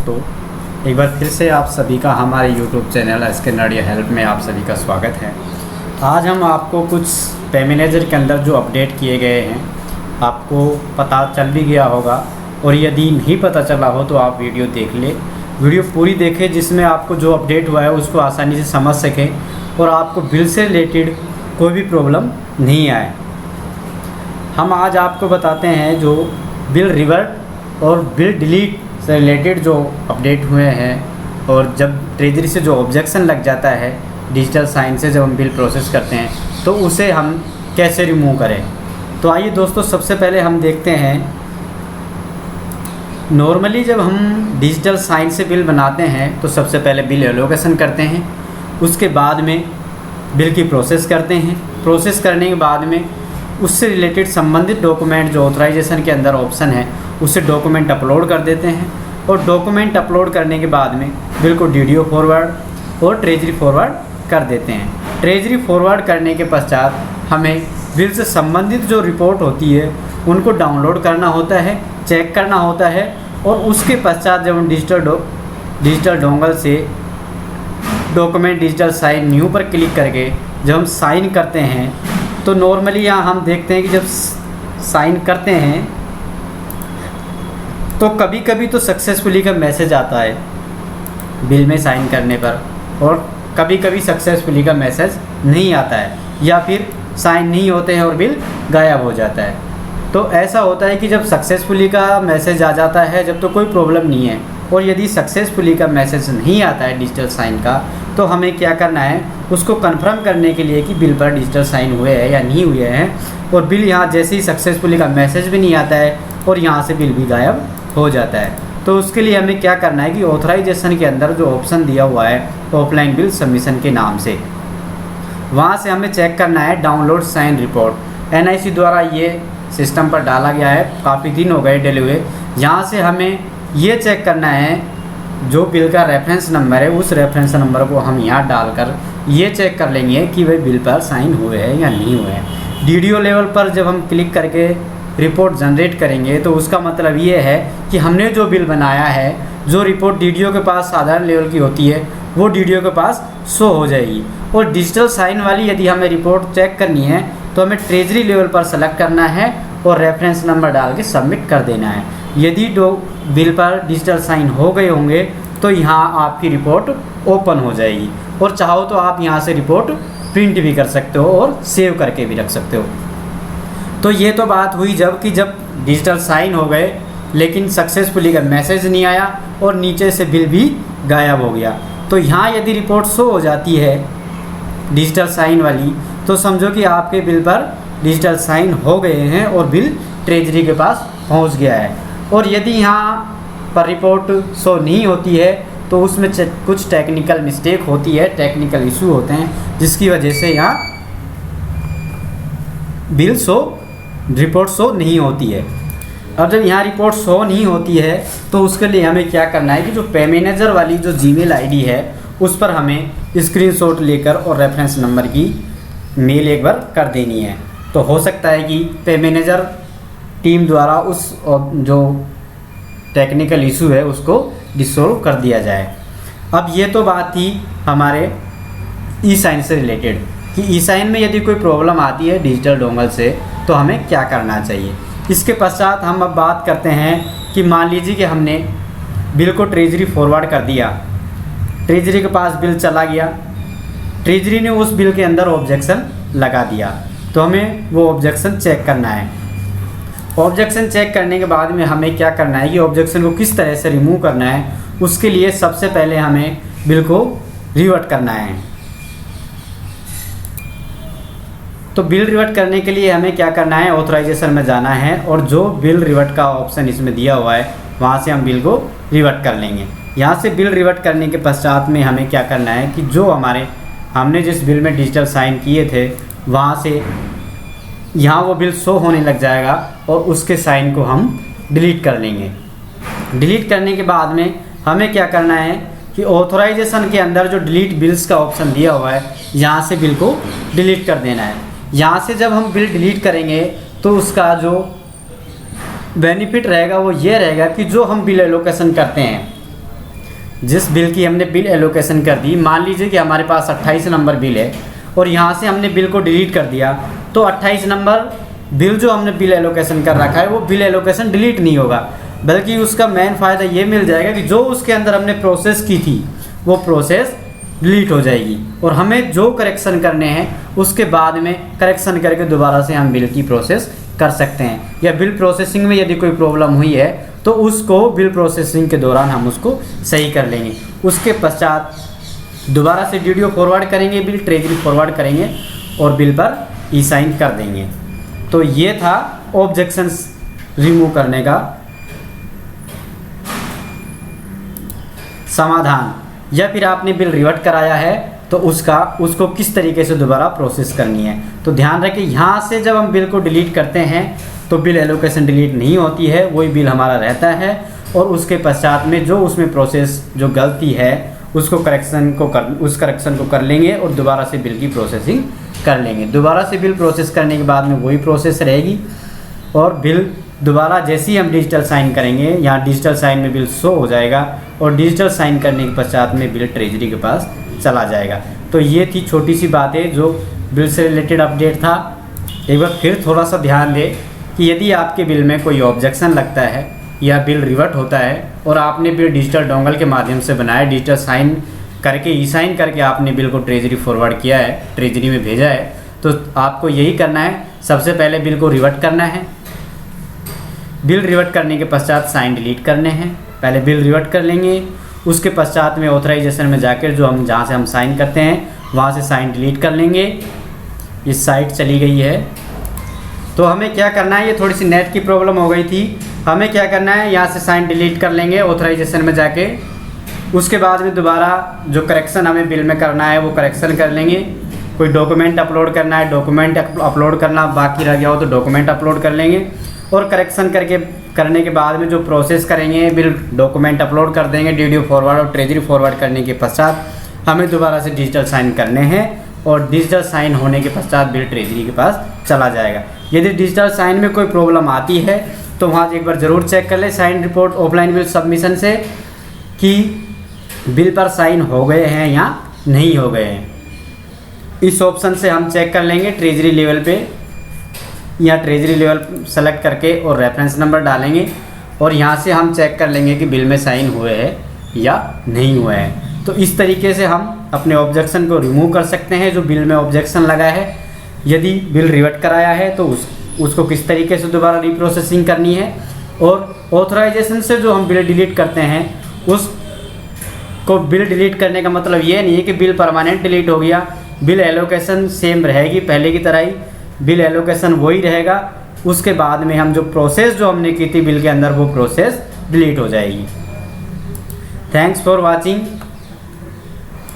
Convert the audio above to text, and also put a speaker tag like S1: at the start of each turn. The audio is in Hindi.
S1: दोस्तों, एक बार फिर से आप सभी का हमारे YouTube channel SK Nadia help में आप सभी का स्वागत है। आज हम आपको कुछ पे मैनेजर के अंदर जो अपडेट किए गए हैं आपको पता चल भी गया होगा, और यदि नहीं पता चला हो तो आप वीडियो देख ले, वीडियो पूरी देखें जिसमें आपको जो अपडेट हुआ है उसको आसानी से समझ सकें और आपको बिल से रिलेटेड कोई भी प्रॉब्लम नहीं आए। हम आज आपको बताते हैं जो बिल रिवर्ट और बिल डिलीट से रिलेटेड जो अपडेट हुए हैं, और जब ट्रेजरी से जो ऑब्जेक्शन लग जाता है डिजिटल साइन से जब हम बिल प्रोसेस करते हैं तो उसे हम कैसे रिमूव करें। तो आइए दोस्तों, सबसे पहले हम देखते हैं नॉर्मली जब हम डिजिटल साइन से बिल बनाते हैं तो सबसे पहले बिल एलोकेशन करते हैं, उसके बाद में बिल की प्रोसेस करते हैं। प्रोसेस करने के बाद में उससे रिलेटेड संबंधित डॉक्यूमेंट जो ऑथराइजेशन के अंदर ऑप्शन है उससे डॉक्यूमेंट अपलोड कर देते हैं, और डॉक्यूमेंट अपलोड करने के बाद में बिल को DDO फॉरवर्ड और ट्रेजरी फॉरवर्ड कर देते हैं। ट्रेजरी फॉरवर्ड करने के पश्चात हमें बिल से संबंधित जो रिपोर्ट होती है उनको डाउनलोड करना होता है, चेक करना होता है, और उसके पश्चात जब हम डिजिटल डोंगल से डॉक्यूमेंट डिजिटल साइन न्यू पर क्लिक करके जब हम साइन करते हैं तो नॉर्मली यहाँ हम देखते हैं कि जब साइन करते हैं तो कभी कभी तो सक्सेसफुली का मैसेज आता है बिल में साइन करने पर, और कभी कभी सक्सेसफुली का मैसेज नहीं आता है, या फिर साइन नहीं होते हैं और बिल गायब हो जाता है। तो ऐसा होता है कि जब सक्सेसफुली का मैसेज आ जाता है जब तो कोई प्रॉब्लम नहीं है, और यदि सक्सेसफुली का मैसेज नहीं आता है डिजिटल साइन का तो हमें क्या करना है, उसको कंफर्म करने के लिए कि बिल पर डिजिटल साइन हुए हैं या नहीं हुए हैं। और बिल यहाँ जैसे ही सक्सेसफुली का मैसेज भी नहीं आता है और यहाँ से बिल भी गायब हो जाता है। तो उसके लिए हमें क्या करना है कि ऑथराइजेशन के अंदर जो ऑप्शन दिया हुआ है ऑफलाइन बिल सबमिशन के नाम से, वहाँ से हमें चेक करना है डाउनलोड साइन रिपोर्ट। NIC द्वारा ये सिस्टम पर डाला गया है, काफ़ी दिन हो गए डले हुए। यहाँ से हमें ये चेक करना है जो बिल का रेफरेंस नंबर है उस रेफरेंस नंबर को हम यहाँ डालकर ये चेक कर लेंगे कि वह बिल पर साइन हुए हैं या नहीं हुए हैं। DDO लेवल पर जब हम क्लिक करके रिपोर्ट जनरेट करेंगे तो उसका मतलब ये है कि हमने जो बिल बनाया है, जो रिपोर्ट DDO के पास साधारण लेवल की होती है वो DDO के पास शो हो जाएगी। और डिजिटल साइन वाली यदि हमें रिपोर्ट चेक करनी है तो हमें ट्रेजरी लेवल पर सेलेक्ट करना है और रेफरेंस नंबर डाल के सबमिट कर देना है। यदि बिल पर डिजिटल साइन हो गए होंगे तो यहाँ आपकी रिपोर्ट ओपन हो जाएगी, और चाहो तो आप यहाँ से रिपोर्ट प्रिंट भी कर सकते हो और सेव करके भी रख सकते हो। तो ये तो बात हुई जब डिजिटल साइन हो गए लेकिन सक्सेसफुली का मैसेज नहीं आया और नीचे से बिल भी गायब हो गया। तो यहाँ यदि रिपोर्ट शो हो जाती है डिजिटल साइन वाली तो समझो कि आपके बिल पर डिजिटल साइन हो गए हैं और बिल ट्रेजरी के पास पहुँच गया है। और यदि यहाँ पर रिपोर्ट शो नहीं होती है तो उसमें कुछ टेक्निकल मिस्टेक होती है, टेक्निकल इशू होते हैं जिसकी वजह से यहाँ रिपोर्ट शो नहीं होती है। अब जब यहाँ रिपोर्ट शो नहीं होती है तो उसके लिए हमें क्या करना है कि जो पे मैनेजर वाली जो Gmail ID है उस पर हमें स्क्रीनशॉट लेकर और रेफरेंस नंबर की मेल एक बार कर देनी है। तो हो सकता है कि पे मैनेजर टीम द्वारा उस जो टेक्निकल इशू है उसको डिसॉल्व कर दिया जाए। अब ये तो बात थी हमारे ई-साइन से रिलेटेड कि ई-साइन में यदि कोई प्रॉब्लम आती है डिजिटल डोंगल से तो हमें क्या करना चाहिए। इसके पश्चात हम अब बात करते हैं कि मान लीजिए कि हमने बिल को ट्रेजरी फॉरवर्ड कर दिया, ट्रेजरी के पास बिल चला गया, ट्रेजरी ने उस बिल के अंदर ऑब्जेक्शन लगा दिया, तो हमें वो ऑब्जेक्शन चेक करना है। ऑब्जेक्शन चेक करने के बाद में हमें क्या करना है कि ऑब्जेक्शन को किस तरह से रिमूव करना है, उसके लिए सबसे पहले हमें बिल को रिवर्ट करना है। तो बिल रिवर्ट करने के लिए हमें क्या करना है, ऑथराइजेशन में जाना है और जो बिल रिवर्ट का ऑप्शन इसमें दिया हुआ है वहाँ से हम बिल को रिवर्ट कर लेंगे। यहाँ से बिल रिवर्ट करने के पश्चात में हमें क्या करना है कि जो हमने जिस बिल में डिजिटल साइन किए थे वहाँ से यहाँ वो बिल शो होने लग जाएगा और उसके साइन को हम डिलीट कर लेंगे। डिलीट करने के बाद में हमें क्या करना है कि ऑथराइजेशन के अंदर जो डिलीट बिल्स का ऑप्शन दिया हुआ है यहाँ से बिल को डिलीट कर देना है। यहाँ से जब हम बिल डिलीट करेंगे तो उसका जो बेनिफिट रहेगा वो ये रहेगा कि जो हम बिल एलोकेशन करते हैं जिस बिल की हमने बिल एलोकेशन कर दी, मान लीजिए कि हमारे पास 28 नंबर बिल है और यहाँ से हमने बिल को डिलीट कर दिया, तो 28 नंबर बिल जो हमने बिल एलोकेशन कर रखा है वो बिल एलोकेशन डिलीट नहीं होगा, बल्कि उसका मेन फ़ायदा ये मिल जाएगा कि जो उसके अंदर हमने प्रोसेस की थी वो प्रोसेस डिलीट हो जाएगी और हमें जो करेक्शन करने हैं उसके बाद में करेक्शन करके दोबारा से हम बिल की प्रोसेस कर सकते हैं। या बिल प्रोसेसिंग में यदि कोई प्रॉब्लम हुई है तो उसको बिल प्रोसेसिंग के दौरान हम उसको सही कर लेंगे। उसके पश्चात दोबारा से DDO फॉरवर्ड करेंगे, बिल ट्रेजरी फॉरवर्ड करेंगे और बिल पर ई साइन कर देंगे। तो ये था ऑब्जेक्शंस रिमूव करने का समाधान। या फिर आपने बिल रिवर्ट कराया है तो उसको किस तरीके से दोबारा प्रोसेस करनी है। तो ध्यान रखें, यहाँ से जब हम बिल को डिलीट करते हैं तो बिल एलोकेशन डिलीट नहीं होती है, वही बिल हमारा रहता है और उसके पश्चात में जो उसमें प्रोसेस जो गलती है उसको उस करेक्शन को कर लेंगे और दोबारा से बिल की प्रोसेसिंग कर लेंगे। दोबारा से बिल प्रोसेस करने के बाद में वही प्रोसेस रहेगी और बिल दोबारा जैसे ही हम डिजिटल साइन करेंगे, यहाँ डिजिटल साइन में बिल शो हो जाएगा और डिजिटल साइन करने के पश्चात में बिल ट्रेजरी के पास चला जाएगा। तो ये थी छोटी सी बातें जो बिल से रिलेटेड अपडेट था। एक बार फिर थोड़ा सा ध्यान दें कि यदि आपके बिल में कोई ऑब्जेक्शन लगता है या बिल रिवर्ट होता है और आपने बिल डिजिटल डोंगल के माध्यम से बनाया, डिजिटल साइन करके ई साइन करके आपने बिल को ट्रेजरी फॉरवर्ड किया है, ट्रेजरी में भेजा है, तो आपको यही करना है। सबसे पहले बिल को रिवर्ट करना है, बिल रिवर्ट करने के पश्चात साइन डिलीट करने हैं। पहले बिल रिवर्ट कर लेंगे, उसके पश्चात में ऑथराइजेशन में जाकर जो हम जहाँ से हम साइन करते हैं वहाँ से साइन डिलीट कर लेंगे। इस साइट चली गई है तो हमें क्या करना है, ये थोड़ी सी नेट की प्रॉब्लम हो गई थी। हमें क्या करना है, यहाँ से साइन डिलीट कर लेंगे ऑथराइजेशन में जाके। उसके बाद में दोबारा जो करेक्शन हमें बिल में करना है वो करेक्शन कर लेंगे। कोई डॉक्यूमेंट अपलोड करना है, डॉक्यूमेंट अपलोड करना बाकी रह गया हो तो डॉक्यूमेंट अपलोड कर लेंगे और करेक्शन करने के बाद में जो प्रोसेस करेंगे, बिल डॉक्यूमेंट अपलोड कर देंगे DDO फॉरवर्ड और ट्रेजरी फॉरवर्ड करने के पश्चात हमें दोबारा से डिजिटल साइन करने हैं और डिजिटल साइन होने के पश्चात बिल ट्रेजरी के पास चला जाएगा। यदि डिजिटल साइन में कोई प्रॉब्लम आती है तो वहाँ एक बार ज़रूर चेक कर लें sign report offline bill submission से कि बिल पर साइन हो गए हैं या नहीं हो गए हैं। इस ऑप्शन से हम चेक कर लेंगे ट्रेजरी लेवल पे या ट्रेजरी लेवल सेलेक्ट करके और रेफरेंस नंबर डालेंगे और यहाँ से हम चेक कर लेंगे कि बिल में साइन हुए हैं या नहीं हुए हैं। तो इस तरीके से हम अपने ऑब्जेक्शन को रिमूव कर सकते हैं जो बिल में ऑब्जेक्शन लगा है। यदि बिल रिवर्ट कराया है तो उसको किस तरीके से दोबारा रिप्रोसेसिंग करनी है और ऑथराइजेशन से जो हम बिल डिलीट करते हैं उसको बिल डिलीट करने का मतलब ये नहीं है कि बिल परमानेंट डिलीट हो गया। बिल एलोकेशन सेम रहेगी, पहले की तरह ही बिल एलोकेशन वही रहेगा। उसके बाद में हम जो प्रोसेस जो हमने की थी बिल के अंदर वो प्रोसेस डिलीट हो जाएगी। Thanks for watching.